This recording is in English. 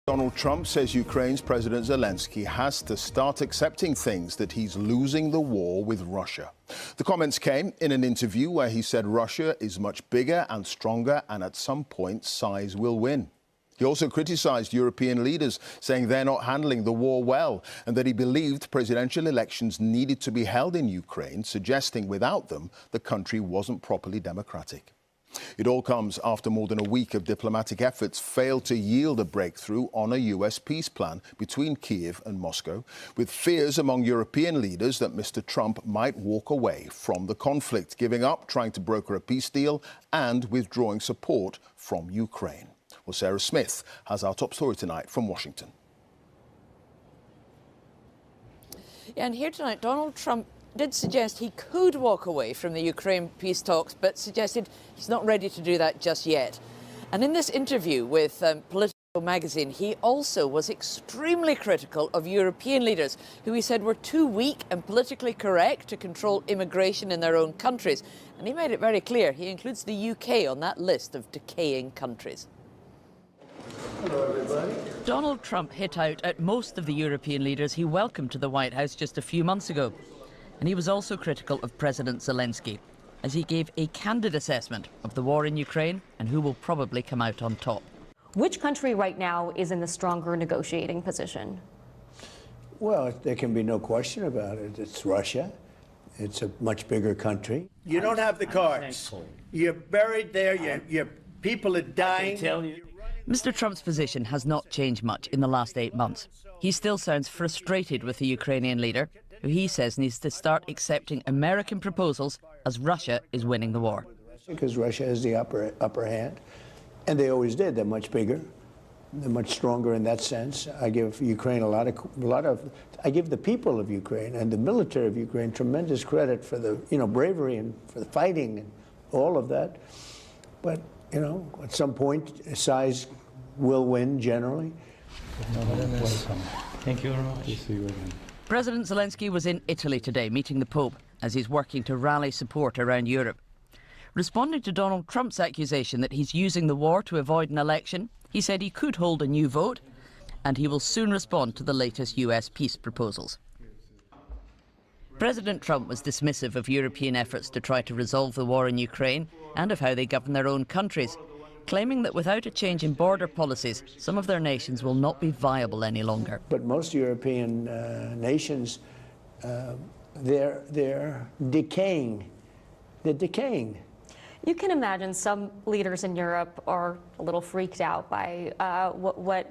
Donald Trump says Ukraine's President Zelensky has to start accepting things that he's losing the war with Russia. The comments came in an interview where he said Russia is much bigger and stronger and at some point size will win. He also criticized European leaders, saying they're not handling the war well and that he believed presidential elections needed to be held in Ukraine, suggesting without them the country wasn't properly democratic. It all comes after more than a week of diplomatic efforts failed to yield a breakthrough on a US peace plan between Kyiv and Moscow, with fears among European leaders that Mr. Trump might walk away from the conflict, giving up trying to broker a peace deal and withdrawing support from Ukraine. Well, Sarah Smith has our top story tonight from Washington. Yeah, and here tonight, Donald Trump did suggest he could walk away from the Ukraine peace talks, but suggested he's not ready to do that just yet. And in this interview with Politico magazine, he also was extremely critical of European leaders, who he said were too weak and politically correct to control immigration in their own countries. And he made it very clear he includes the UK on that list of decaying countries. Hello, everybody. Donald Trump hit out at most of the European leaders he welcomed to the White House just a few months ago. And he was also critical of President Zelensky, as he gave a candid assessment of the war in Ukraine and who will probably come out on top. Which country right now is in the stronger negotiating position? Well, there can be no question about it. It's Russia. It's a much bigger country. You don't have the cards. You're buried there. Your people are dying. Mr. Trump's position has not changed much in the last 8 months. He still sounds frustrated with the Ukrainian leader, who he says needs to start accepting American proposals as Russia is winning the war. Because Russia has the upper hand, and they always did. They're much bigger. They're much stronger in that sense. I give Ukraine I give the people of Ukraine and the military of Ukraine tremendous credit for the bravery and for the fighting and all of that. But at some point, size will win generally. Thank you very much. President Zelensky was in Italy today meeting the Pope as he's working to rally support around Europe. Responding to Donald Trump's accusation that he's using the war to avoid an election, he said he could hold a new vote and he will soon respond to the latest US peace proposals. President Trump was dismissive of European efforts to try to resolve the war in Ukraine and of how they govern their own countries, claiming that without a change in border policies, some of their nations will not be viable any longer. But most European nations, they're decaying. They're decaying. You can imagine some leaders in Europe are a little freaked out by what